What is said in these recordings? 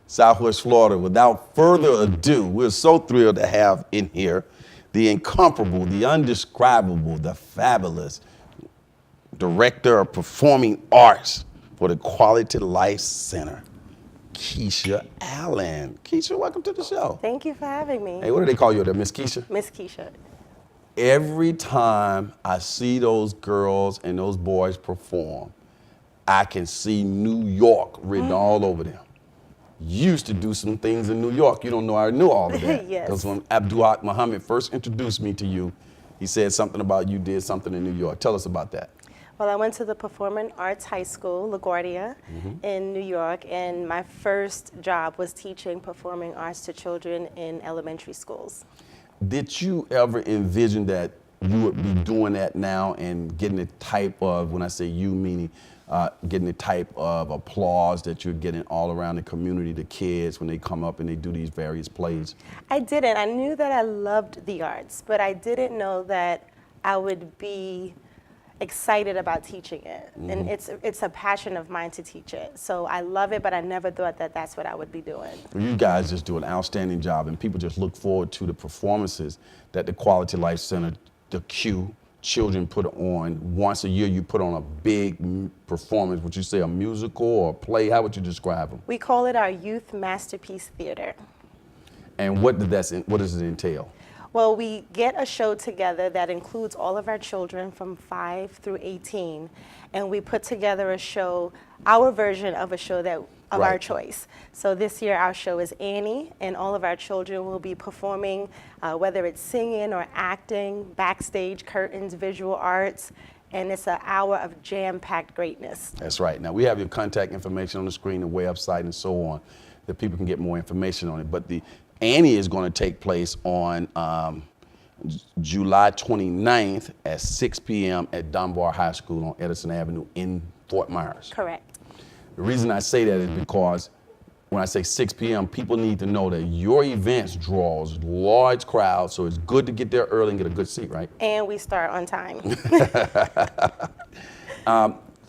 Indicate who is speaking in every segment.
Speaker 1: Southwest Florida. Without further ado, we're so thrilled to have in here the incomparable, the undescribable, the fabulous Director of Performing Arts for the Quality Life Center, Keesha Allen. Keesha, welcome to the show.
Speaker 2: Thank you for having me.
Speaker 1: Hey, what do they call you there, Miss Keesha?
Speaker 2: Miss Keesha.
Speaker 1: Every time I see those girls and those boys perform, I can see New York written all over them. You used to do some things in New York. You don't know I knew all of that.
Speaker 2: Yes.
Speaker 1: Because when Abdul Muhammad first introduced me to you, he said something about you did something in New York. Tell us about that.
Speaker 2: Well, I went to the Performing Arts High School, LaGuardia, in New York, and my first job was teaching performing arts to children in elementary schools.
Speaker 1: Did you ever envision that you would be doing that now and getting the type of, when I say you, meaning getting the type of applause that you're getting all around the community, the kids, when they come up and they do these various plays?
Speaker 2: I didn't. I knew that I loved the arts, but I didn't know that I would be excited about teaching it. And it's a passion of mine to teach it. So I love it, but I never thought that that's what I would be doing.
Speaker 1: You guys just do an outstanding job, and people just look forward to the performances that the Quality Life Center, the Q, children put on. Once a year, you put on a big performance. Would you say a musical or a play? How would you describe them?
Speaker 2: We call it our Youth Masterpiece Theater.
Speaker 1: And what does it entail?
Speaker 2: Well, we get a show together that includes all of our children from 5 through 18, and we put together a show, our version of a show that of our choice. So this year our show is Annie, and all of our children will be performing, whether it's singing or acting, backstage, curtains, visual arts, and it's an hour of jam-packed greatness.
Speaker 1: That's right. Now, we have your contact information on the screen, the website, and so on, that people can get more information on it. But the Annie is going to take place on July 29th at 6 p.m. at Dunbar High School on Edison Avenue in Fort Myers.
Speaker 2: Correct.
Speaker 1: The reason I say that is because when I say 6 p.m., people need to know that your events draws large crowds, so it's good to get there early and get a good seat, right?
Speaker 2: And we start on time.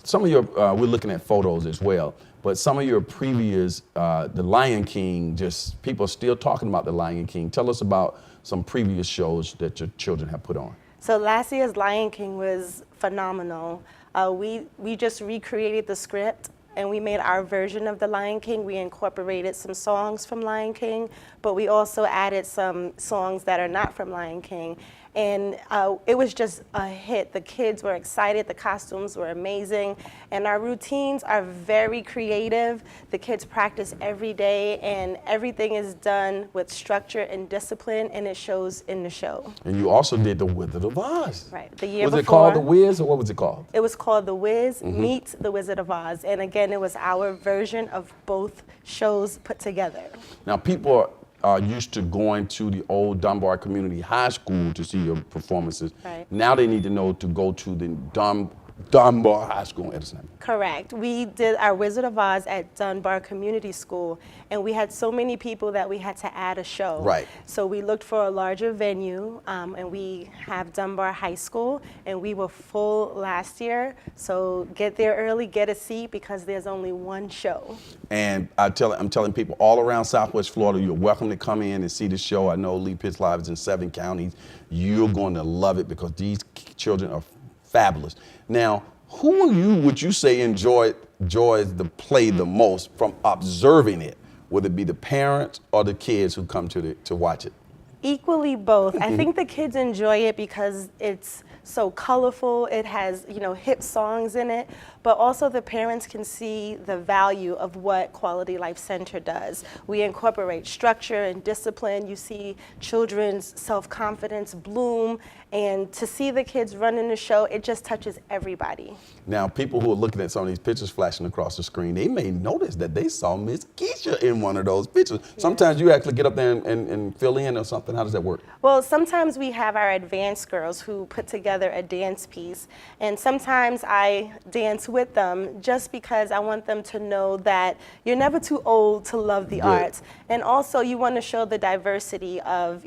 Speaker 1: Some of your, we're looking at photos as well, but some of your previous, The Lion King, just people are still talking about The Lion King. Tell us about some previous shows that your children have put on.
Speaker 2: So last year's Lion King was phenomenal. We just recreated the script and we made our version of The Lion King. We incorporated some songs from Lion King, but we also added some songs that are not from Lion King. And it was just a hit. The kids were excited, the costumes were amazing, and our routines are very creative. The kids practice every day, and everything is done with structure and discipline, and it shows in the show.
Speaker 1: And you also did The Wizard of Oz.
Speaker 2: Right, the year
Speaker 1: before. Was
Speaker 2: before.
Speaker 1: it called The Wiz, or what was it called?
Speaker 2: It was called The Wiz meets The Wizard of Oz, and again, it was our version of both shows put together.
Speaker 1: Now, people are used to going to the old Dunbar Community High School to see your performances.
Speaker 2: Right.
Speaker 1: Now they need to know to go to the Dunbar High School in Edison.
Speaker 2: Correct. We did our Wizard of Oz at Dunbar Community School, and we had so many people that we had to add a show.
Speaker 1: Right.
Speaker 2: So we looked for a larger venue, and we have Dunbar High School, and we were full last year. So get there early, get a seat, because there's only one show.
Speaker 1: And I'm telling people all around Southwest Florida, you're welcome to come in and see the show. I know Lee Pitts Live is in 7 counties. You're going to love it because these children are fabulous. Now, who would you say enjoys the play the most from observing it? Would it be the parents or the kids who come to watch it?
Speaker 2: Equally both. I think the kids enjoy it because it's so colorful. It has, hip songs in it, but also the parents can see the value of what Quality Life Center does. We incorporate structure and discipline. You see children's self-confidence bloom, and to see the kids running the show, it just touches everybody.
Speaker 1: Now, people who are looking at some of these pictures flashing across the screen, they may notice that they saw Miss Keesha in one of those pictures. Yeah. Sometimes you actually get up there and fill in or something. How does that work?
Speaker 2: Well, sometimes we have our advanced girls who put together a dance piece, and sometimes I dance with them just because I want them to know that you're never too old to love the arts. And also you want to show the diversity of,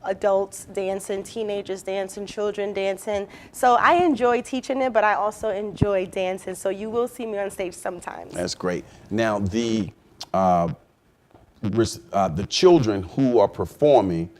Speaker 2: adults dancing, teenagers dancing, children dancing. So I enjoy teaching it, but I also enjoy dancing. So you will see me on stage sometimes.
Speaker 1: That's great. Now, the children who are performing,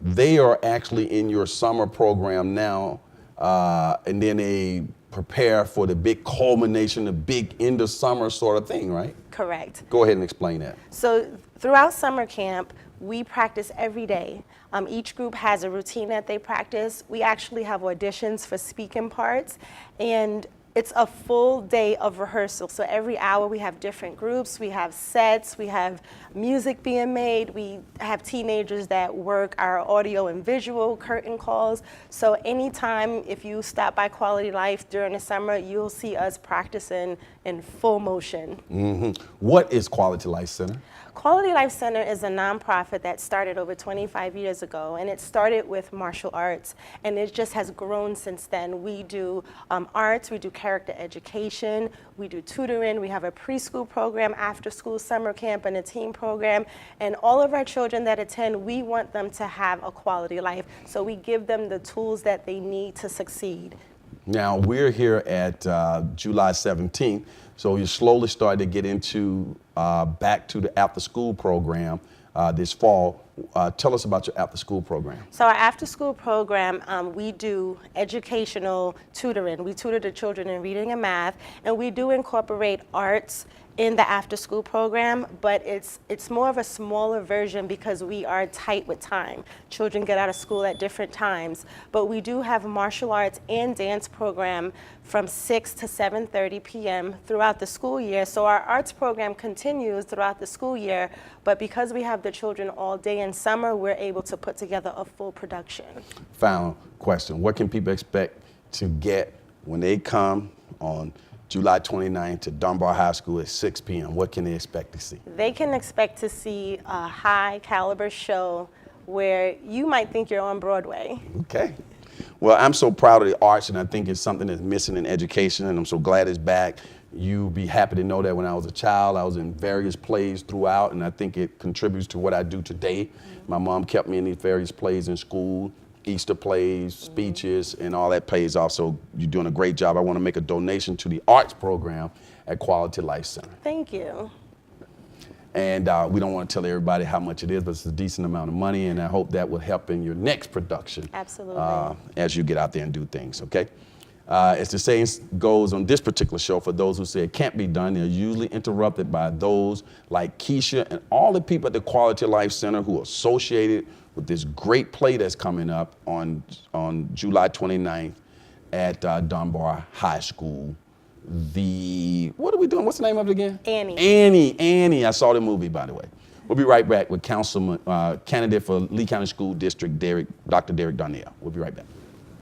Speaker 1: they are actually in your summer program now, and then they prepare for the big culmination, the big end of summer sort of thing, right?
Speaker 2: Correct.
Speaker 1: Go ahead and explain that.
Speaker 2: So throughout summer camp, we practice every day. Each group has a routine that they practice. We actually have auditions for speaking parts, and it's a full day of rehearsal. So every hour we have different groups, we have sets, we have music being made, we have teenagers that work our audio and visual curtain calls. So anytime if you stop by Quality Life during the summer, you'll see us practicing in full motion.
Speaker 1: Mm-hmm. What is Quality Life Center?
Speaker 2: Quality Life Center is a nonprofit that started over 25 years ago, and it started with martial arts, and it just has grown since then. We do arts, we do character education, we do tutoring, we have a preschool program, after school summer camp, and a teen program, and all of our children that attend, we want them to have a quality life, so we give them the tools that they need to succeed.
Speaker 1: Now, we're here at July 17th, so you're slowly starting to get into back to the after-school program this fall. Tell us about your after-school program.
Speaker 2: So our after-school program, we do educational tutoring. We tutor the children in reading and math, and we do incorporate arts in the after-school program, but it's more of a smaller version because we are tight with time. Children get out of school at different times, but we do have a martial arts and dance program from 6 to 7:30 p.m. throughout the school year. So our arts program continues throughout the school year, but because we have the children all day in summer, we're able to put together a full production.
Speaker 1: Final question. What can people expect to get when they come on July 29th to Dunbar High School at 6 p.m.? What can they expect to see?
Speaker 2: They can expect to see a high caliber show where you might think you're on Broadway.
Speaker 1: Okay. Well, I'm so proud of the arts, and I think it's something that's missing in education, and I'm so glad it's back. You'll be happy to know that when I was a child, I was in various plays throughout, and I think it contributes to what I do today. Mm-hmm. My mom kept me in these various plays in school, Easter plays, speeches, and all that pays off. So you're doing a great job. I want to make a donation to the arts program at Quality Life Center.
Speaker 2: Thank you.
Speaker 1: And we don't want to tell everybody how much it is, but it's a decent amount of money, and I hope that will help in your next production.
Speaker 2: Absolutely.
Speaker 1: As you get out there and do things, okay? As the saying goes on this particular show, for those who say it can't be done, they're usually interrupted by those like Keesha and all the people at the Quality Life Center who are associated with this great play that's coming up on July 29th at Dunbar High School. What are we doing? What's the name of it again? Annie. I saw the movie, by the way. We'll be right back with Councilman, candidate for Lee County School District, Dr. Derek Darnell. We'll be right back.